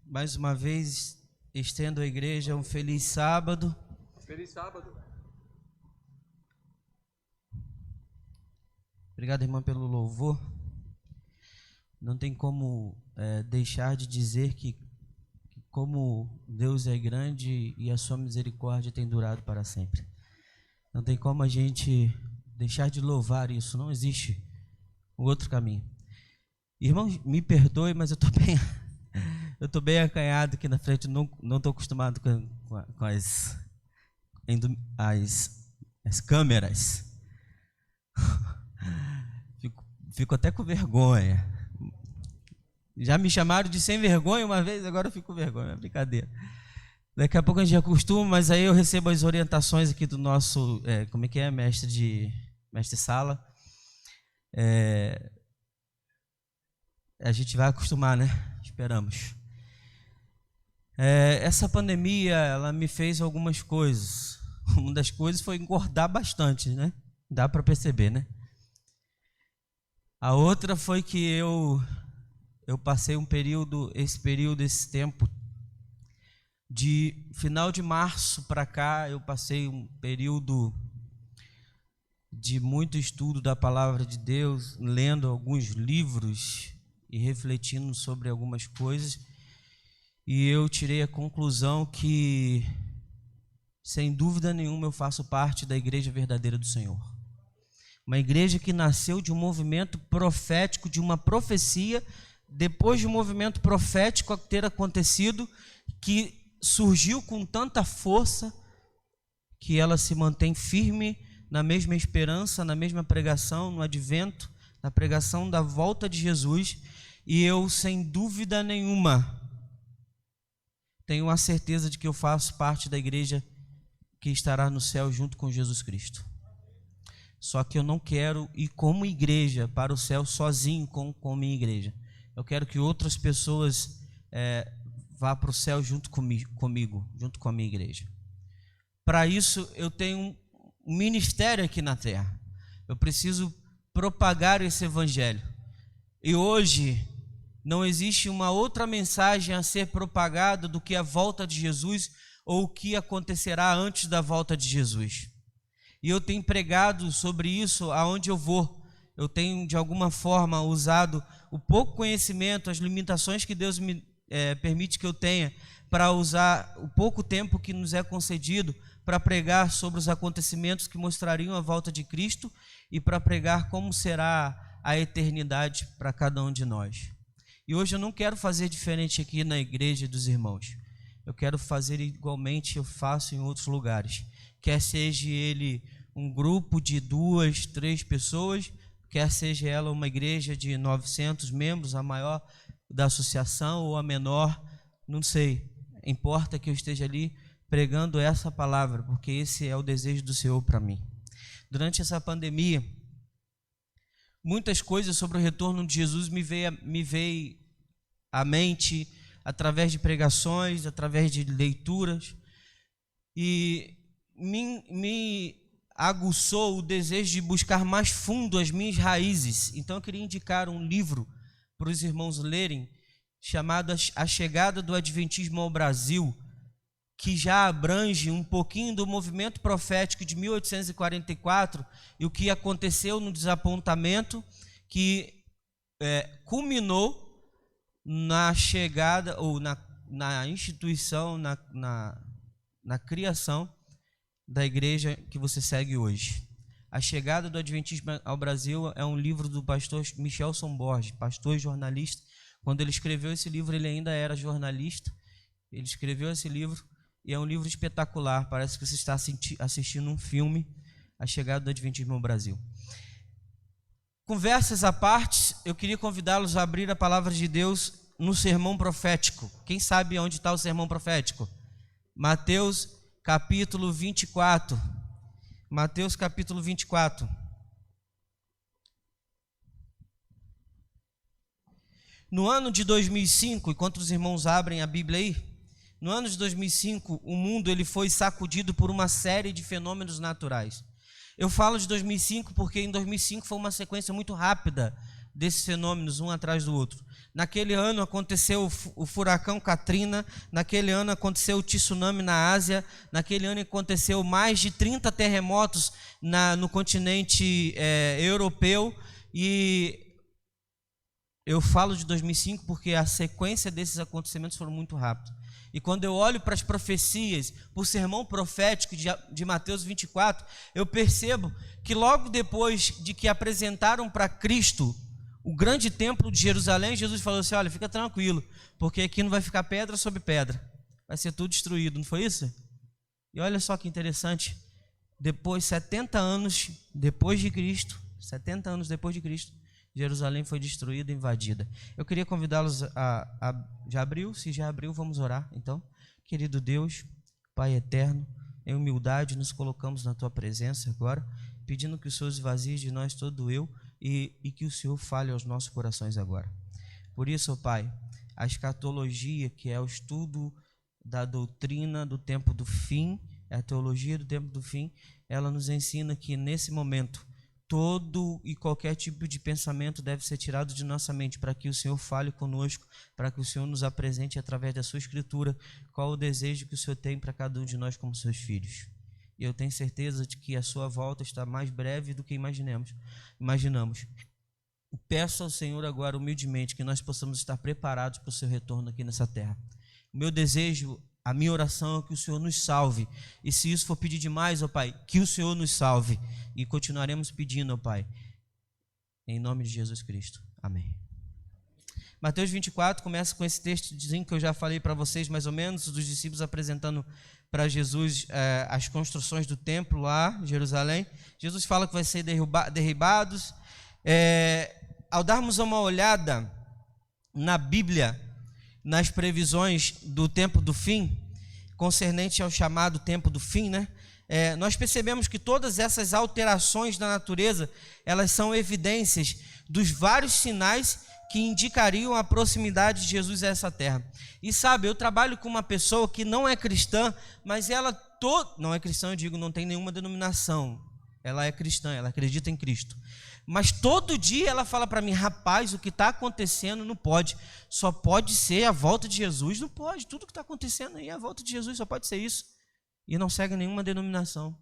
Mais uma vez, estendo à igreja um feliz sábado. Feliz sábado. Obrigado, irmã, pelo louvor. Não tem como deixar de dizer que como Deus é grande e a sua misericórdia tem durado para sempre. Não tem como a gente deixar de louvar isso. Não existe um outro caminho. Irmão, me perdoe, mas eu estou bem acanhado aqui na frente. Não estou acostumado com as câmeras. Fico até com vergonha. Já me chamaram de sem vergonha uma vez, agora eu fico com vergonha, é brincadeira. Daqui a pouco a gente acostuma, mas aí eu recebo as orientações aqui do nosso, mestre sala. A gente vai acostumar, né? Esperamos. Essa pandemia, ela me fez algumas coisas. Uma das coisas foi engordar bastante, né? Dá para perceber, né? A outra foi que eu passei esse tempo, de final de março para cá, eu passei um período de muito estudo da palavra de Deus, lendo alguns livros e refletindo sobre algumas coisas, e eu tirei a conclusão que, sem dúvida nenhuma, eu faço parte da Igreja Verdadeira do Senhor. Uma igreja que nasceu de um movimento profético, de uma profecia, depois de um movimento profético ter acontecido, que surgiu com tanta força que ela se mantém firme na mesma esperança, na mesma pregação, no advento, na pregação da volta de Jesus. E eu, sem dúvida nenhuma, tenho a certeza de que eu faço parte da igreja que estará no céu junto com Jesus Cristo. Só que eu não quero ir como igreja para o céu sozinho com minha igreja. Eu quero que outras pessoas vá para o céu junto comigo, junto com a minha igreja. Para isso, eu tenho um ministério aqui na terra. Eu preciso propagar esse evangelho. E hoje, não existe uma outra mensagem a ser propagada do que a volta de Jesus ou o que acontecerá antes da volta de Jesus. E eu tenho pregado sobre isso aonde eu vou. Eu tenho, de alguma forma, usado o pouco conhecimento, as limitações que Deus me permite que eu tenha, para usar o pouco tempo que nos é concedido para pregar sobre os acontecimentos que mostrariam a volta de Cristo e para pregar como será a eternidade para cada um de nós. E hoje eu não quero fazer diferente aqui na igreja dos irmãos. Eu quero fazer igualmente eu faço em outros lugares. Quer seja ele um grupo de 2, 3 pessoas, quer seja ela uma igreja de 900 membros, a maior da associação ou a menor, não sei. Importa que eu esteja ali pregando essa palavra, porque esse é o desejo do Senhor para mim. Durante essa pandemia, muitas coisas sobre o retorno de Jesus me veio à mente através de pregações, através de leituras, e me aguçou o desejo de buscar mais fundo as minhas raízes. Então eu queria indicar um livro para os irmãos lerem, chamado A Chegada do Adventismo ao Brasil, que já abrange um pouquinho do movimento profético de 1844 e o que aconteceu no desapontamento que culminou na chegada ou na instituição, na criação da igreja que você segue hoje. A Chegada do Adventismo ao Brasil é um livro do pastor Michelson Borges, pastor e jornalista. Quando ele escreveu esse livro, ele ainda era jornalista. Ele escreveu esse livro e é um livro espetacular. Parece que você está assistindo um filme, A Chegada do Adventismo ao Brasil. Conversas à parte, eu queria convidá-los a abrir a palavra de Deus no sermão profético. Quem sabe onde está o sermão profético? Mateus capítulo 24. Mateus capítulo 24. No ano de 2005, enquanto os irmãos abrem a Bíblia aí, no ano de 2005, o mundo ele foi sacudido por uma série de fenômenos naturais. Eu falo de 2005 porque em 2005 foi uma sequência muito rápida desses fenômenos, um atrás do outro. naquele ano aconteceu o furacão Katrina, naquele ano aconteceu o tsunami na Ásia, naquele ano aconteceu mais de 30 terremotos no continente europeu, e eu falo de 2005 porque a sequência desses acontecimentos foram muito rápidos. E quando eu olho para as profecias, para o sermão profético de Mateus 24, eu percebo que logo depois de que apresentaram para Cristo o grande templo de Jerusalém, Jesus falou assim: olha, fica tranquilo, porque aqui não vai ficar pedra sobre pedra, vai ser tudo destruído, não foi isso? E olha só que interessante, depois, 70 anos depois de Cristo, Jerusalém foi destruída e invadida. Eu queria convidá-los já abriu? Se já abriu, vamos orar. Então, querido Deus, Pai eterno, em humildade nos colocamos na Tua presença agora, pedindo que o Senhor esvazie de nós todo eu e que o Senhor fale aos nossos corações agora. Por isso, ó Pai, a escatologia, que é o estudo da doutrina do tempo do fim, a teologia do tempo do fim, ela nos ensina que nesse momento todo e qualquer tipo de pensamento deve ser tirado de nossa mente, para que o Senhor fale conosco, para que o Senhor nos apresente através da sua Escritura qual o desejo que o Senhor tem para cada um de nós como seus filhos. E eu tenho certeza de que a sua volta está mais breve do que imaginamos. Peço ao Senhor agora humildemente que nós possamos estar preparados para o seu retorno aqui nessa terra. O meu desejo, a minha oração é que o Senhor nos salve. E se isso for pedir demais, ó Pai, que o Senhor nos salve. E continuaremos pedindo, ó Pai, em nome de Jesus Cristo. Amém. Mateus 24 começa com esse textozinho que eu já falei para vocês, mais ou menos, dos discípulos apresentando para Jesus as construções do templo lá em Jerusalém. Jesus fala que vai ser derribados. Ao darmos uma olhada na Bíblia, nas previsões do tempo do fim, concernente ao chamado tempo do fim, né? Nós percebemos que todas essas alterações da natureza, elas são evidências dos vários sinais que indicariam a proximidade de Jesus a essa terra. E sabe, eu trabalho com uma pessoa que não é cristã, mas ela não é cristã, eu digo, não tem nenhuma denominação. Ela é cristã, ela acredita em Cristo. Mas todo dia ela fala para mim: rapaz, o que está acontecendo não pode. Só pode ser a volta de Jesus. Não pode, tudo que está acontecendo aí é a volta de Jesus, só pode ser isso. E não segue nenhuma denominação.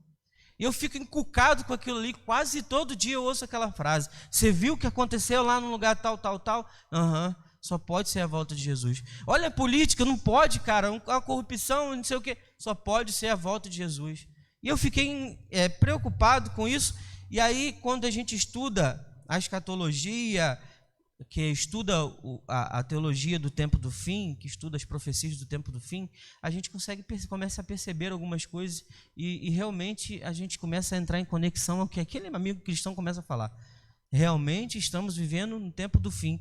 E eu fico encucado com aquilo ali, quase todo dia eu ouço aquela frase: você viu o que aconteceu lá no lugar tal, tal, tal? Só pode ser a volta de Jesus. Olha a política, não pode, cara, a corrupção, não sei o quê, só pode ser a volta de Jesus. E eu fiquei preocupado com isso. E aí, quando a gente estuda a escatologia, que estuda a teologia do tempo do fim, que estuda as profecias do tempo do fim, a gente começa a perceber algumas coisas e realmente a gente começa a entrar em conexão ao que aquele amigo cristão começa a falar. Realmente estamos vivendo no tempo do fim.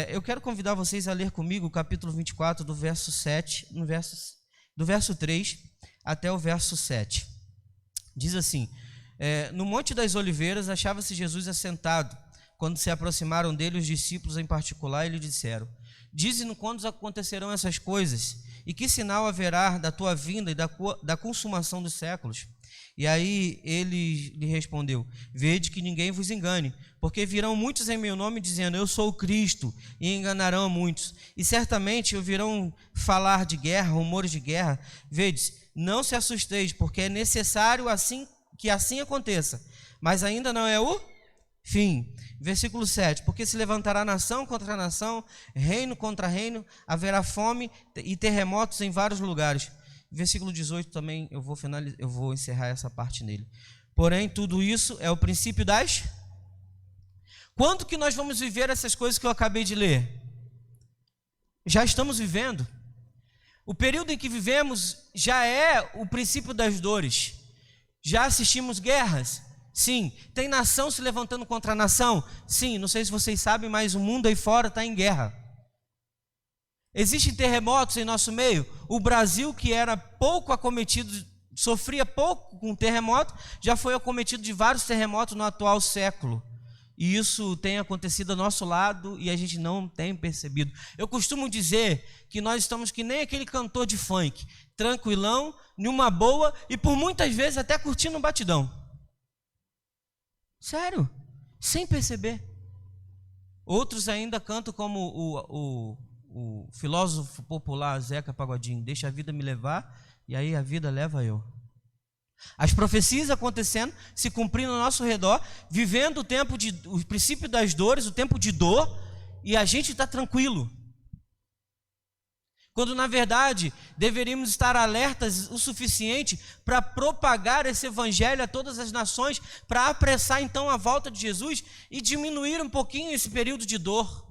Eu quero convidar vocês a ler comigo o capítulo 24, do verso 7, do verso 3 até o verso 7. Diz assim: no Monte das Oliveiras achava-se Jesus assentado. Quando se aproximaram dele os discípulos em particular, e lhe disseram: dize-nos quando acontecerão essas coisas, e que sinal haverá da tua vinda e da consumação dos séculos? E aí ele lhe respondeu: vede que ninguém vos engane, porque virão muitos em meu nome dizendo: eu sou o Cristo, e enganarão a muitos. E certamente ouvirão falar de guerra, rumores de guerra. Vedes, não se assusteis, porque é necessário que assim aconteça, mas ainda não é o fim. Versículo 7: porque se levantará nação contra nação, reino contra reino, haverá fome e terremotos em vários lugares. Versículo 18 também, eu vou encerrar essa parte nele. Porém, tudo isso é o princípio das... Quando que nós vamos viver essas coisas que eu acabei de ler? Já estamos vivendo. O período em que vivemos já é o princípio das dores. Já assistimos guerras? Sim. Tem nação se levantando contra a nação? Sim. Não sei se vocês sabem, mas o mundo aí fora está em guerra. Existem terremotos em nosso meio. O Brasil, que era pouco acometido, sofria pouco com terremoto, já foi acometido de vários terremotos no atual século. E isso tem acontecido ao nosso lado e a gente não tem percebido. Eu costumo dizer que nós estamos que nem aquele cantor de funk, tranquilão, numa boa e por muitas vezes até curtindo um batidão. Sério, sem perceber. Outros ainda cantam como o filósofo popular Zeca Pagodinho: deixa a vida me levar, e aí a vida leva eu. As profecias acontecendo, se cumprindo ao nosso redor, vivendo o princípio das dores, o tempo de dor, e a gente está tranquilo. Quando na verdade deveríamos estar alertas o suficiente para propagar esse evangelho a todas as nações, para apressar então a volta de Jesus e diminuir um pouquinho esse período de dor.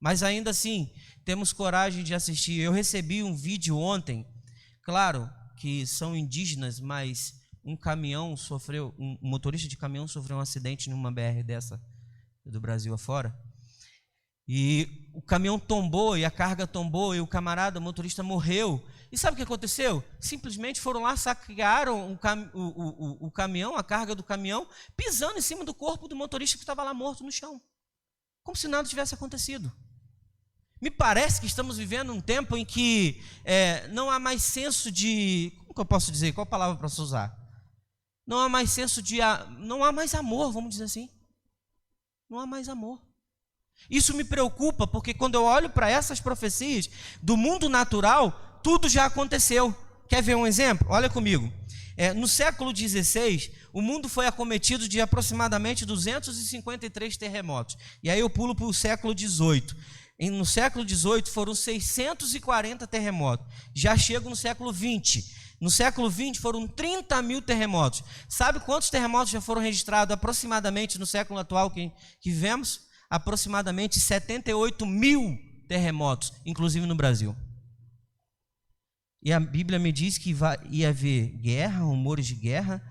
Mas ainda assim, temos coragem de assistir. Eu recebi um vídeo ontem, claro que são indígenas, mas um motorista de caminhão sofreu um acidente numa BR dessa do Brasil afora. E o caminhão tombou, e a carga tombou, e o motorista morreu. E sabe o que aconteceu? Simplesmente foram lá, saquearam o caminhão, a carga do caminhão, pisando em cima do corpo do motorista que estava lá morto no chão. Como se nada tivesse acontecido. Me parece que estamos vivendo um tempo em que não há mais senso de... Como que eu posso dizer? Qual palavra para usar? Não há mais senso de... Não há mais amor, vamos dizer assim. Não há mais amor. Isso me preocupa, porque quando eu olho para essas profecias do mundo natural, tudo já aconteceu. Quer ver um exemplo? Olha comigo. No século XVI, o mundo foi acometido de aproximadamente 253 terremotos. E aí eu pulo para o século XVIII. No século XVIII foram 640 terremotos. Já chego no século XX. No século XX foram 30 mil terremotos. Sabe quantos terremotos já foram registrados aproximadamente no século atual que vivemos? Aproximadamente 78 mil terremotos, inclusive no Brasil. E a Bíblia me diz que ia haver guerra, rumores de guerra,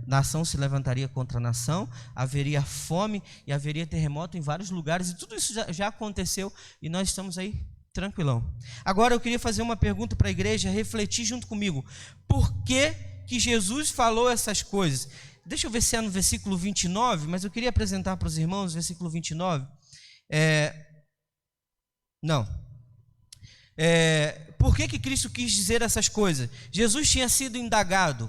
nação se levantaria contra nação, haveria fome e haveria terremoto em vários lugares, e tudo isso já aconteceu, e nós estamos aí tranquilão. Agora eu queria fazer uma pergunta para a igreja, refletir junto comigo. Por que Jesus falou essas coisas? Deixa eu ver se é no versículo 29, mas eu queria apresentar para os irmãos o versículo 29. Por que Cristo quis dizer essas coisas? Jesus tinha sido indagado.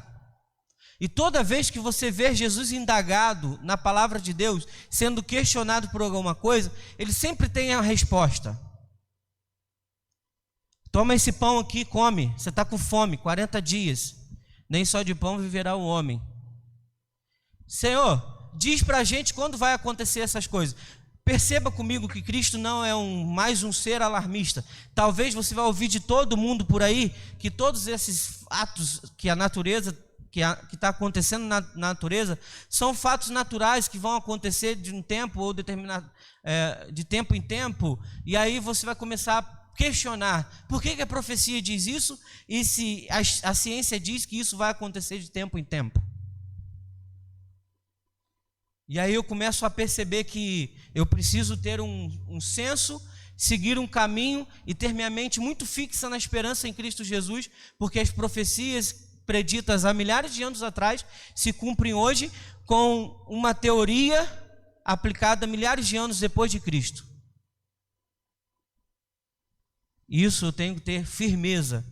E toda vez que você vê Jesus indagado na palavra de Deus, sendo questionado por alguma coisa, ele sempre tem a resposta. Toma esse pão aqui, come. Você está com fome, 40 dias. Nem só de pão viverá o homem. Senhor, diz para a gente quando vai acontecer essas coisas. Perceba comigo que Cristo não é mais um ser alarmista. Talvez você vai ouvir de todo mundo por aí que todos esses atos que a natureza, que está acontecendo na natureza, são fatos naturais que vão acontecer de um tempo ou determinado, de tempo em tempo. E aí você vai começar a questionar por que a profecia diz isso e se a ciência diz que isso vai acontecer de tempo em tempo. E aí eu começo a perceber que eu preciso ter um senso, seguir um caminho e ter minha mente muito fixa na esperança em Cristo Jesus, porque as profecias preditas há milhares de anos atrás se cumprem hoje com uma teoria aplicada milhares de anos depois de Cristo. Isso eu tenho que ter firmeza,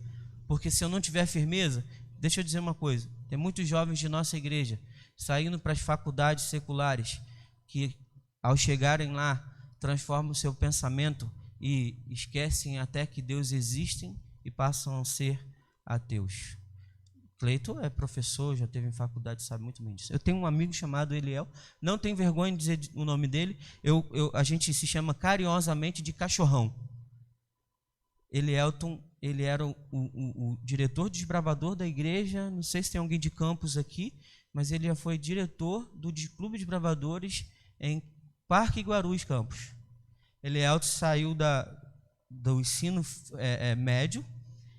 porque se eu não tiver firmeza, deixa eu dizer uma coisa, tem muitos jovens de nossa igreja saindo para as faculdades seculares, que ao chegarem lá, transformam o seu pensamento e esquecem até que Deus existe e passam a ser ateus. Cleito é professor, já teve em faculdade, sabe muito bem disso. Eu tenho um amigo chamado Eliel, não tenho vergonha de dizer o nome dele, a gente se chama carinhosamente de cachorrão. Elielton, ele era o diretor desbravador da igreja, não sei se tem alguém de campus aqui, mas ele já foi diretor do Clube de Bravadores em Parque Guarulhos, Campos. Elielton saiu do ensino médio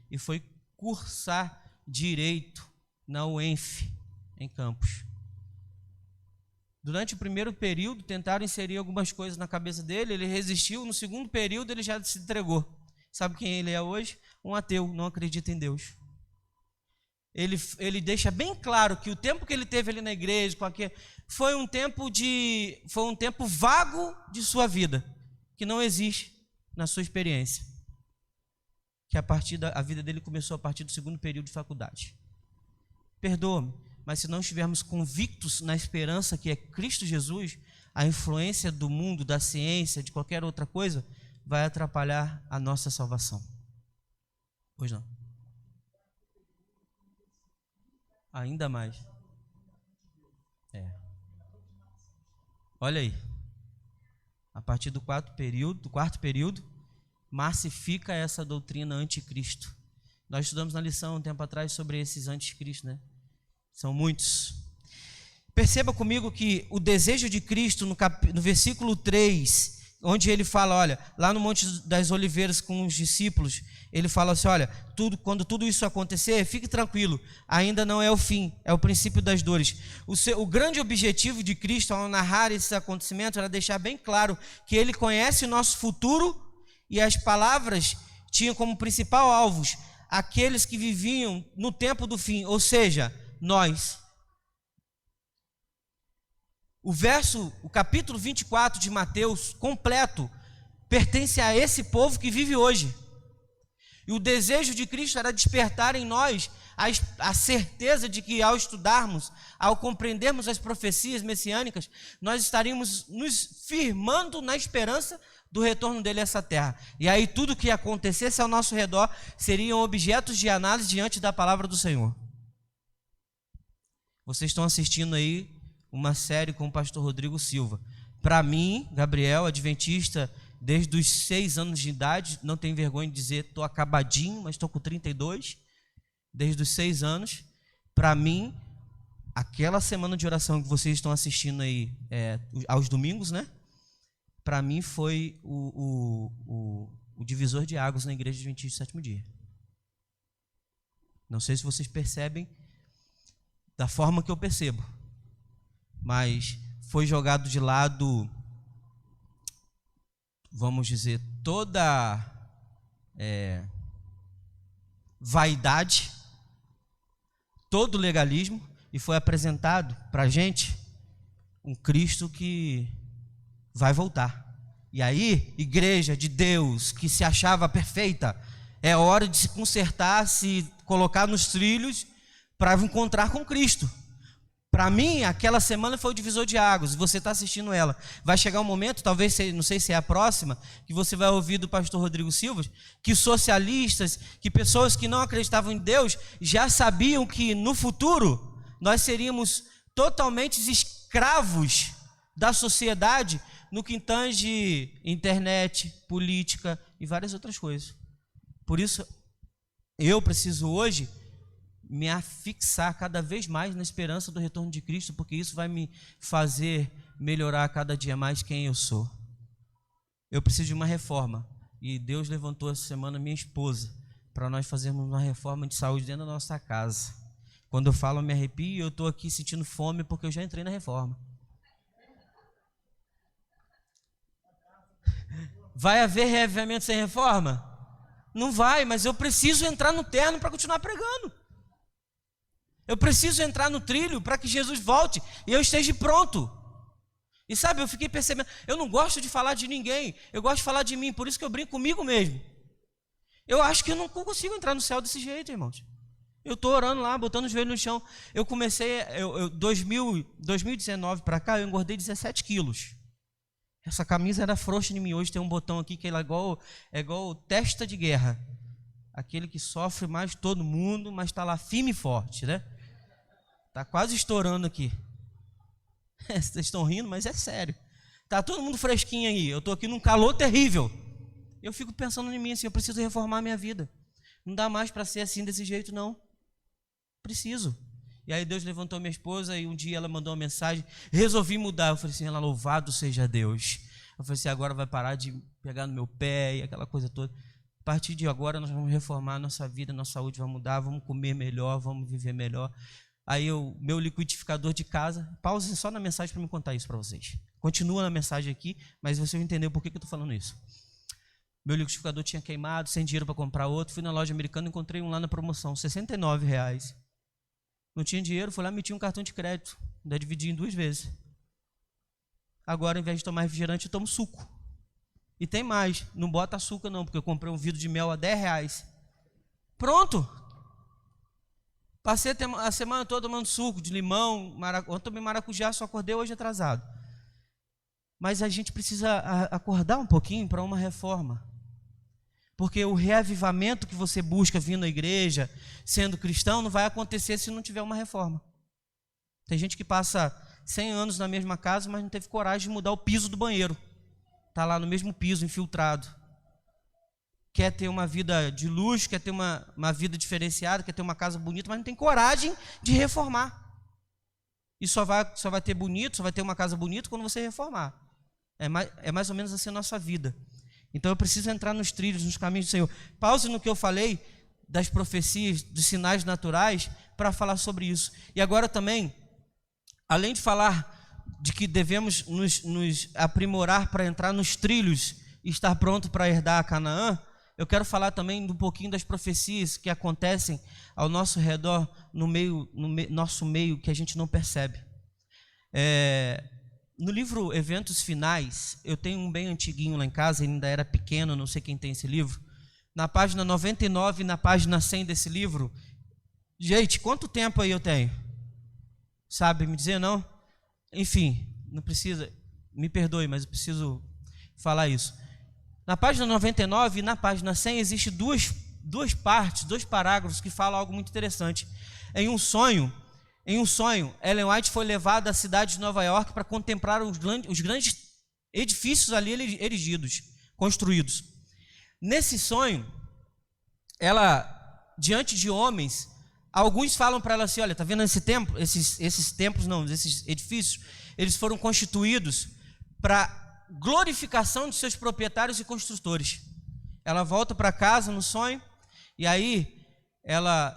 e foi cursar Direito na UENF, em Campos. Durante o primeiro período, tentaram inserir algumas coisas na cabeça dele, ele resistiu, no segundo período ele já se entregou. Sabe quem ele é hoje? Um ateu, não acredita em Deus. Ele deixa bem claro que o tempo que ele teve ali na igreja, foi um tempo vago de sua vida, que não existe na sua experiência. Que a vida dele começou a partir do segundo período de faculdade. Perdoa-me, mas se não estivermos convictos na esperança que é Cristo Jesus, a influência do mundo, da ciência, de qualquer outra coisa, vai atrapalhar a nossa salvação. Pois não. Ainda mais. Olha aí. A partir do quarto período, massifica essa doutrina anticristo. Nós estudamos na lição um tempo atrás sobre esses anticristo, né? São muitos. Perceba comigo que o desejo de Cristo no versículo 3, onde ele fala, olha, lá no Monte das Oliveiras com os discípulos, ele fala assim, olha, quando tudo isso acontecer, fique tranquilo, ainda não é o fim, é o princípio das dores. O grande objetivo de Cristo ao narrar esse acontecimento era deixar bem claro que ele conhece o nosso futuro e as palavras tinham como principal alvos aqueles que viviam no tempo do fim, ou seja, nós. O capítulo 24 de Mateus, completo, pertence a esse povo que vive hoje. E o desejo de Cristo era despertar em nós a certeza de que ao estudarmos, ao compreendermos as profecias messiânicas, nós estaríamos nos firmando na esperança do retorno dele a essa terra. E aí tudo que acontecesse ao nosso redor seriam objetos de análise diante da palavra do Senhor. Vocês estão assistindo aí uma série com o pastor Rodrigo Silva. Para mim, Gabriel, adventista desde os 6 anos de idade, não tenho vergonha de dizer, estou acabadinho, mas estou com 32, desde os 6 anos. Para mim, aquela semana de oração que vocês estão assistindo aí aos domingos, né? Para mim foi o divisor de águas na igreja adventista do sétimo dia. Não sei se vocês percebem da forma que eu percebo, mas foi jogado de lado, vamos dizer, toda vaidade, todo legalismo, e foi apresentado para a gente um Cristo que vai voltar. E aí, igreja de Deus que se achava perfeita, é hora de se consertar, se colocar nos trilhos para encontrar com Cristo. Para mim, aquela semana foi o divisor de águas, e você está assistindo ela. Vai chegar um momento, talvez, não sei se é a próxima, que você vai ouvir do pastor Rodrigo Silva, que socialistas, que pessoas que não acreditavam em Deus, já sabiam que no futuro nós seríamos totalmente escravos da sociedade no que tange internet, política e várias outras coisas. Por isso, eu preciso hoje me afixar cada vez mais na esperança do retorno de Cristo, porque isso vai me fazer melhorar cada dia mais quem eu sou. Eu preciso de uma reforma, e Deus levantou essa semana minha esposa para nós fazermos uma reforma de saúde dentro da nossa casa. Quando eu falo, eu me arrepio, e eu estou aqui sentindo fome porque eu já entrei na reforma. Vai haver reavivamento sem reforma? Não vai, mas eu preciso entrar no terno para continuar pregando. Eu preciso entrar no trilho para que Jesus volte e eu esteja pronto. E sabe, eu fiquei percebendo, eu não gosto de falar de ninguém, eu gosto de falar de mim, por isso que eu brinco comigo mesmo. Eu acho que eu não consigo entrar no céu desse jeito, irmãos. Eu estou orando lá, botando os joelhos no chão. Eu comecei, 2019 para cá, eu engordei 17 quilos. Essa camisa era frouxa em mim. Hoje tem um botão aqui que é igual testa de guerra. Aquele que sofre mais de todo mundo, mas está lá firme e forte, né? Está quase estourando aqui. Vocês estão rindo, mas é sério. Está todo mundo fresquinho aí. Eu estou aqui num calor terrível. Eu fico pensando em mim assim, eu preciso reformar a minha vida. Não dá mais para ser assim desse jeito, não. Preciso. E aí Deus levantou minha esposa e um dia ela mandou uma mensagem, resolvi mudar. Eu falei assim, ela, louvado seja Deus. Eu falei assim, agora vai parar de pegar no meu pé e aquela coisa toda. A partir de agora nós vamos reformar a nossa vida, nossa saúde vai mudar, vamos comer melhor, vamos viver melhor. Aí meu liquidificador de casa, pause só na mensagem para me contar isso para vocês. Continua na mensagem aqui, mas vocês vão entender por que eu estou falando isso. Meu liquidificador tinha queimado, sem dinheiro para comprar outro, fui na loja americana e encontrei um lá na promoção, R$69. Não tinha dinheiro, fui lá e meti um cartão de crédito. Ainda dividi em 2 vezes. Agora, ao invés de tomar refrigerante, eu tomo suco. E tem mais, não bota açúcar não, porque eu comprei um vidro de mel a R$10. Pronto! Passei a semana toda tomando suco de limão, ontem tomei maracujá, só acordei hoje atrasado. Mas a gente precisa acordar um pouquinho para uma reforma. Porque o reavivamento que você busca vindo à igreja, sendo cristão, não vai acontecer se não tiver uma reforma. Tem gente que passa 100 anos na mesma casa, mas não teve coragem de mudar o piso do banheiro. Está lá no mesmo piso, infiltrado. Quer ter uma vida de luxo, quer ter uma vida diferenciada, quer ter uma casa bonita, mas não tem coragem de reformar. E só vai ter bonito, só vai ter uma casa bonita quando você reformar. É mais ou menos assim a nossa vida. Então eu preciso entrar nos trilhos, nos caminhos do Senhor. Pause no que eu falei das profecias, dos sinais naturais, para falar sobre isso. E agora também, além de falar de que devemos nos aprimorar para entrar nos trilhos e estar pronto para herdar a Canaã, eu quero falar também um pouquinho das profecias que acontecem ao nosso redor, no nosso meio, que a gente não percebe. No livro Eventos Finais, eu tenho um bem antiguinho lá em casa, ainda era pequeno, não sei quem tem esse livro. Na página 99 e na página 100 desse livro, gente, quanto tempo aí eu tenho? Sabe me dizer, não? Enfim, não precisa, me perdoe, mas eu preciso falar isso. Na página 99 e na página 100 existem duas partes, dois parágrafos que falam algo muito interessante. Em um sonho, Ellen White foi levada à cidade de Nova York para contemplar os grandes edifícios ali erigidos, construídos. Nesse sonho, ela, diante de homens, alguns falam para ela assim: olha, está vendo esse templo? Esses templos não, esses edifícios, eles foram constituídos para glorificação de seus proprietários e construtores. Ela volta para casa no sonho, e aí ela,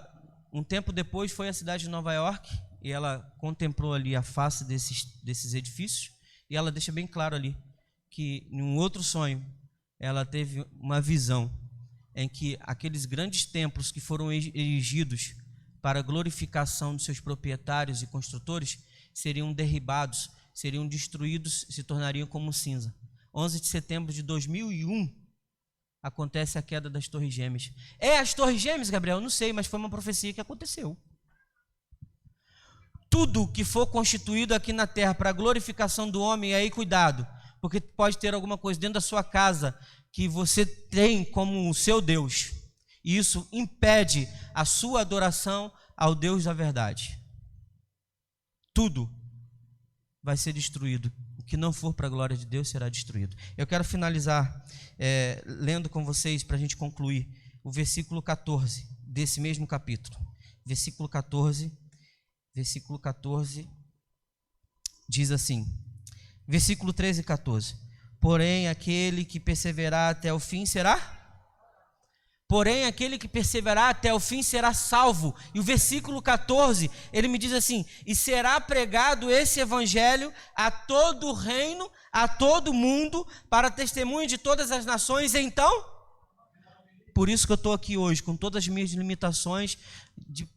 um tempo depois, foi à cidade de Nova York e ela contemplou ali a face desses edifícios, e ela deixa bem claro ali que em um outro sonho ela teve uma visão em que aqueles grandes templos que foram erigidos para a glorificação de seus proprietários e construtores seriam derribados, seriam destruídos, se tornariam como cinza. 11 de setembro de 2001 acontece a queda das Torres Gêmeas. As Torres Gêmeas, Gabriel? Não sei, mas foi uma profecia que aconteceu. Tudo que for constituído aqui na terra para a glorificação do homem, aí cuidado, porque pode ter alguma coisa dentro da sua casa que você tem como o seu Deus, e isso impede a sua adoração ao Deus da verdade. Tudo vai ser destruído. O que não for para a glória de Deus será destruído. Eu quero finalizar lendo com vocês, para a gente concluir, o versículo 14 desse mesmo capítulo. Versículo 14 diz assim, versículo 13 e 14: porém aquele que perseverar até o fim será salvo. E o versículo 14, ele me diz assim: e será pregado esse evangelho a todo o reino, a todo mundo, para testemunho de todas as nações. Então, por isso que eu estou aqui hoje, com todas as minhas limitações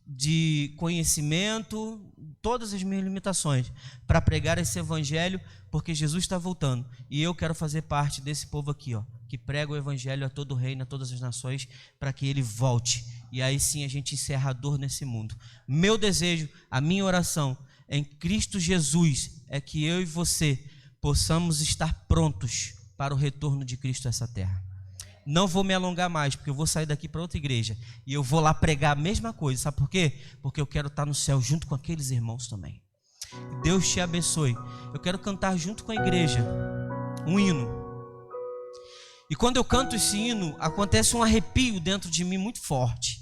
de conhecimento, todas as minhas limitações, para pregar esse evangelho, porque Jesus está voltando, e eu quero fazer parte desse povo aqui, que prega o evangelho a todo o reino, a todas as nações, para que ele volte, e aí sim a gente encerra a dor nesse mundo. Meu desejo, a minha oração em Cristo Jesus é que eu e você possamos estar prontos para o retorno de Cristo a essa terra. Não vou me alongar mais, porque eu vou sair daqui para outra igreja e eu vou lá pregar a mesma coisa. Sabe por quê? Porque eu quero estar no céu junto com aqueles irmãos também. Deus te abençoe. Eu quero cantar junto com a igreja um hino. E quando eu canto esse hino, acontece um arrepio dentro de mim muito forte.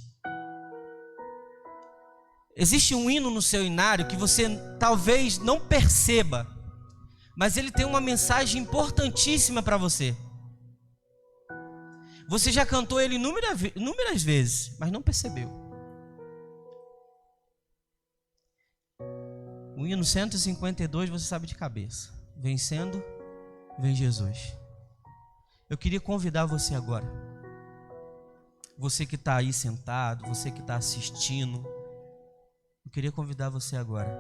Existe um hino no seu inário que você talvez não perceba, mas ele tem uma mensagem importantíssima para você. Você já cantou ele inúmeras vezes, mas não percebeu. O hino 152 você sabe de cabeça. Vencendo, vem Jesus. Eu queria convidar você agora, você que está aí sentado, você que está assistindo, eu queria convidar você agora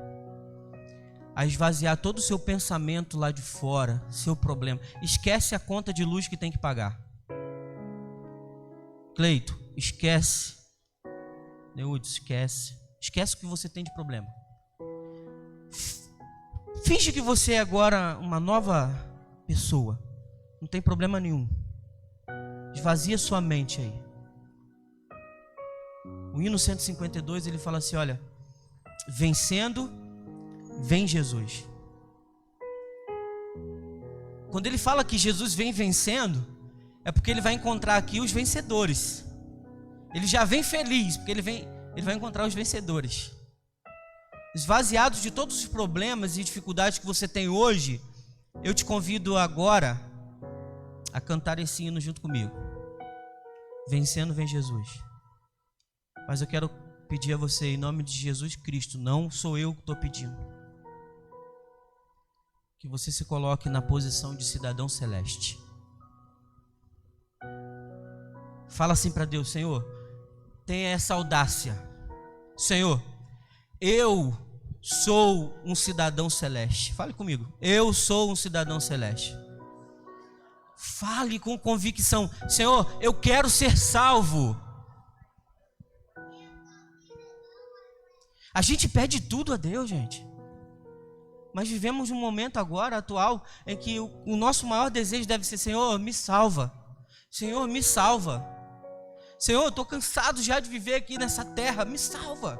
a esvaziar todo o seu pensamento lá de fora, seu problema. Esquece a conta de luz que tem que pagar. Cleito, esquece. Neude, esquece. Esquece o que você tem de problema. Finge que você é agora uma nova pessoa. Não tem problema nenhum. Esvazia sua mente aí. O hino 152, ele fala assim, olha, vencendo, vem Jesus. Quando ele fala que Jesus vem vencendo, é porque ele vai encontrar aqui os vencedores. Ele já vem feliz, porque ele vai encontrar os vencedores. Esvaziados de todos os problemas e dificuldades que você tem hoje, eu te convido agora a cantar esse hino junto comigo. Vencendo, vem Jesus. Mas eu quero pedir a você, em nome de Jesus Cristo, não sou eu que estou pedindo, que você se coloque na posição de cidadão celeste. Fala assim para Deus, Senhor, tenha essa audácia. Senhor, eu sou um cidadão celeste. Fale comigo. Eu sou um cidadão celeste. Fale com convicção. Senhor, eu quero ser salvo. A gente pede tudo a Deus, gente. Mas vivemos um momento agora, atual, em que o nosso maior desejo deve ser, Senhor, me salva. Senhor, me salva. Senhor, eu estou cansado já de viver aqui nessa terra, me salva.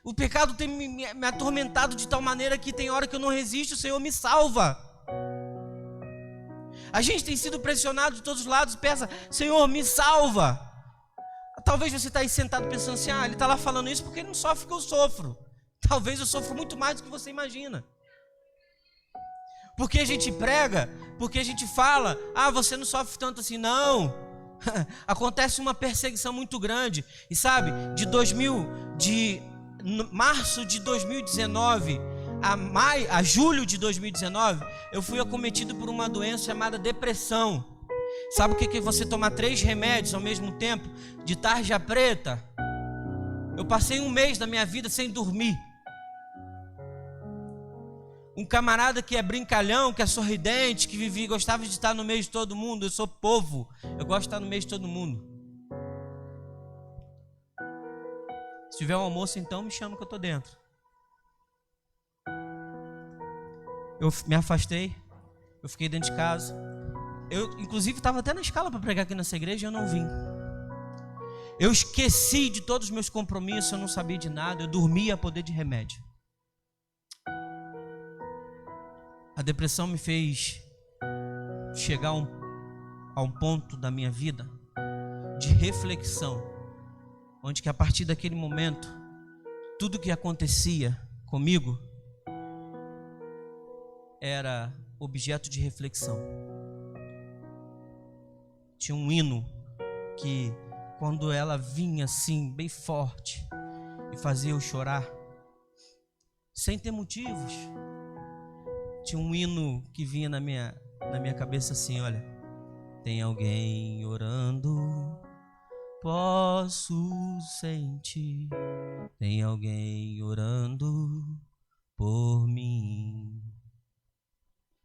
O pecado tem me atormentado de tal maneira que tem hora que eu não resisto, Senhor, me salva. A gente tem sido pressionado de todos os lados, peça, Senhor, me salva. Talvez você está aí sentado pensando assim, ele está lá falando isso porque ele não sofre o que eu sofro. Talvez eu sofro muito mais do que você imagina. Porque a gente prega, porque a gente fala, você não sofre tanto assim, não. Acontece uma perseguição muito grande. E sabe, de março de 2019 a julho de 2019, eu fui acometido por uma doença chamada depressão. Sabe o que é você tomar 3 remédios ao mesmo tempo, de tarja preta? Eu passei 1 mês da minha vida sem dormir. Um camarada que é brincalhão, que é sorridente, que gostava de estar no meio de todo mundo. Eu sou povo, eu gosto de estar no meio de todo mundo. Se tiver um almoço, então me chama que eu estou dentro. Eu me afastei, eu fiquei dentro de casa. Eu, inclusive, estava até na escala para pregar aqui nessa igreja e eu não vim. Eu esqueci de todos os meus compromissos, eu não sabia de nada, eu dormia a poder de remédio. A depressão me fez chegar a um ponto da minha vida de reflexão, onde que a partir daquele momento, tudo que acontecia comigo era objeto de reflexão. Tinha um hino que, quando ela vinha assim, bem forte, e fazia eu chorar, sem ter motivos, tinha um hino que vinha na minha cabeça assim, olha, tem alguém orando, posso sentir, tem alguém orando por mim,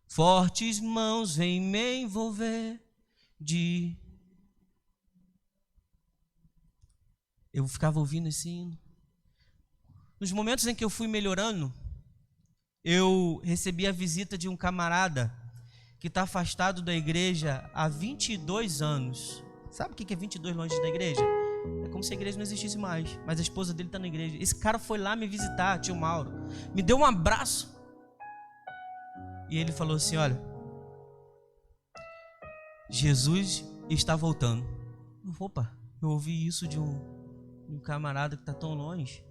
fortes mãos vêm me envolver Eu ficava ouvindo esse hino. Nos momentos em que eu fui melhorando, eu recebi a visita de um camarada que está afastado da igreja há 22 anos. Sabe o que é 22 longe da igreja? É como se a igreja não existisse mais, mas a esposa dele está na igreja. Esse cara foi lá me visitar, tio Mauro, me deu um abraço e ele falou assim, olha, Jesus está voltando. Opa, eu ouvi isso de um camarada que está tão longe.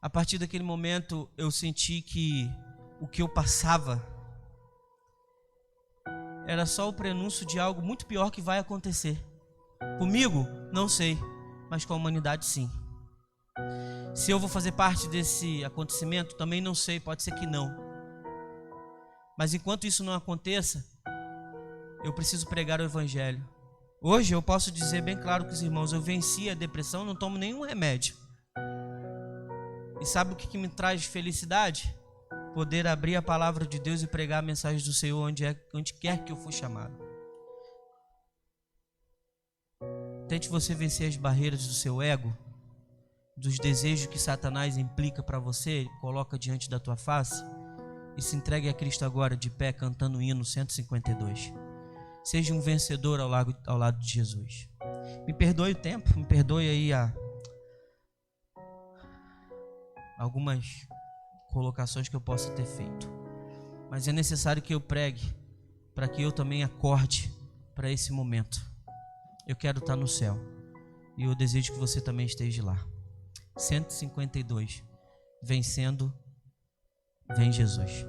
A partir daquele momento eu senti que o que eu passava era só o prenúncio de algo muito pior que vai acontecer. Comigo, não sei, mas com a humanidade sim. Se eu vou fazer parte desse acontecimento, também não sei, pode ser que não. Mas enquanto isso não aconteça, eu preciso pregar o evangelho. Hoje eu posso dizer bem claro com os irmãos, eu venci a depressão, não tomo nenhum remédio. E sabe o que me traz felicidade? Poder abrir a palavra de Deus e pregar a mensagem do Senhor onde quer que eu for chamado. Tente você vencer as barreiras do seu ego, dos desejos que Satanás implica para você, coloca diante da tua face, e se entregue a Cristo agora de pé, cantando o hino 152. Seja um vencedor ao lado de Jesus. Me perdoe o tempo, me perdoe aí algumas colocações que eu possa ter feito, mas é necessário que eu pregue para que eu também acorde para esse momento. Eu quero estar no céu e eu desejo que você também esteja lá. 152. Vencendo, vem Jesus.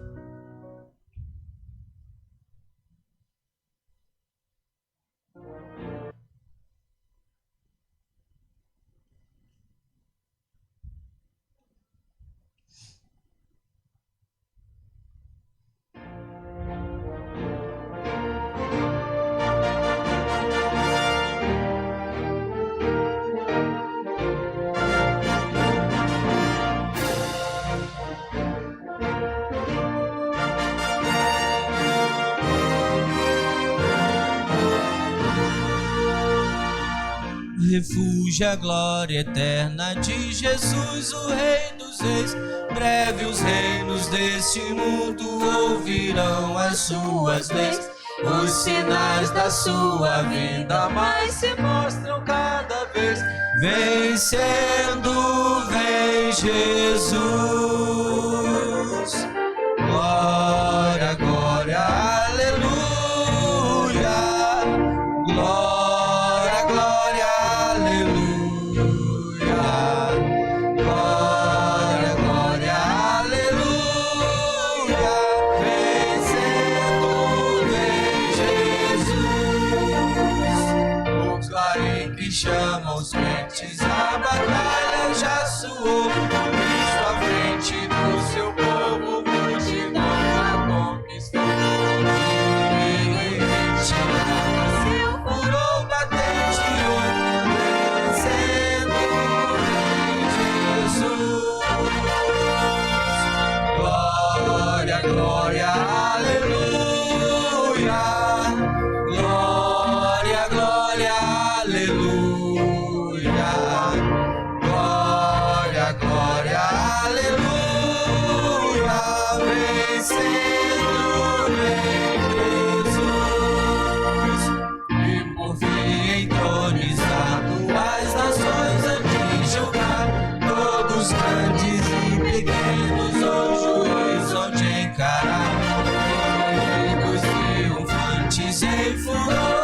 Refúgio a glória eterna de Jesus, o Rei dos Reis. Breve os reinos deste mundo ouvirão as suas leis. Os sinais da sua vinda mais se mostram cada vez. Vencendo, vem Jesus. Glória, glória, aleluia. Glória. Chama os crentes, a batalha já soou. Cristo à frente do seu povo, multidão já conquistou. Inimigo em retirada, seu furor batente hoje. Vencendo, vem Jesus. Glória, glória, aleluia. Glória, glória, aleluia. Glória, glória, aleluia. Vencendo, vem Jesus. E por fim entronizado as nações hão de julgar. Todos grandes e pequenos o juiz hão de encarar. Inimigos triunfantes em furor.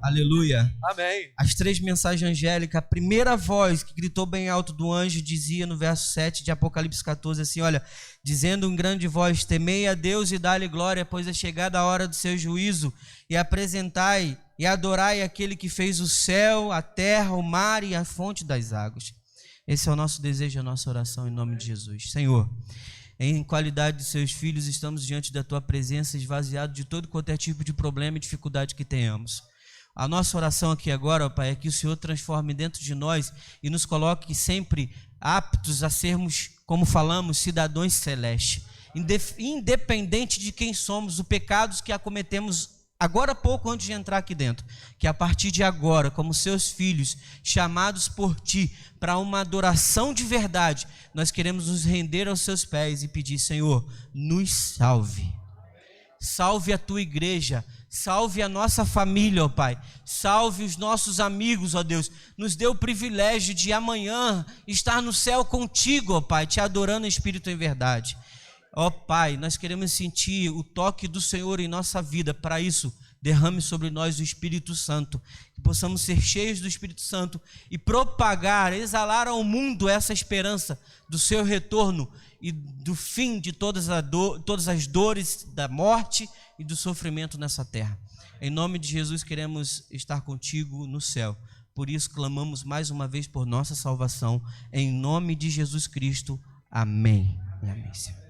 Aleluia. Amém. As três mensagens angélicas, a primeira voz que gritou bem alto do anjo dizia no verso 7 de Apocalipse 14 assim, olha, dizendo em grande voz, temei a Deus e dá-lhe glória, pois é chegada a hora do seu juízo, e apresentai e adorai aquele que fez o céu, a terra, o mar e a fonte das águas. Esse é o nosso desejo, a nossa oração em nome de Jesus. Senhor, em qualidade de seus filhos, estamos diante da tua presença, esvaziados de todo qualquer tipo de problema e dificuldade que tenhamos. A nossa oração aqui agora, ó Pai, é que o Senhor transforme dentro de nós e nos coloque sempre aptos a sermos, como falamos, cidadãos celestes. Independente de quem somos, os pecados que acometemos agora há pouco antes de entrar aqui dentro. Que a partir de agora, como seus filhos, chamados por Ti para uma adoração de verdade, nós queremos nos render aos seus pés e pedir, Senhor, nos salve. Salve a Tua igreja, salve a nossa família, ó Pai, salve os nossos amigos, ó Deus, nos dê o privilégio de amanhã estar no céu contigo, ó Pai, te adorando em espírito e em verdade. Ó Pai, nós queremos sentir o toque do Senhor em nossa vida. Para isso, derrame sobre nós o Espírito Santo, que possamos ser cheios do Espírito Santo e propagar, exalar ao mundo essa esperança do seu retorno e do fim de todas as dores da morte e do sofrimento nessa terra. Em nome de Jesus queremos estar contigo no céu. Por isso clamamos mais uma vez por nossa salvação. Em nome de Jesus Cristo. Amém. E amém, Senhor.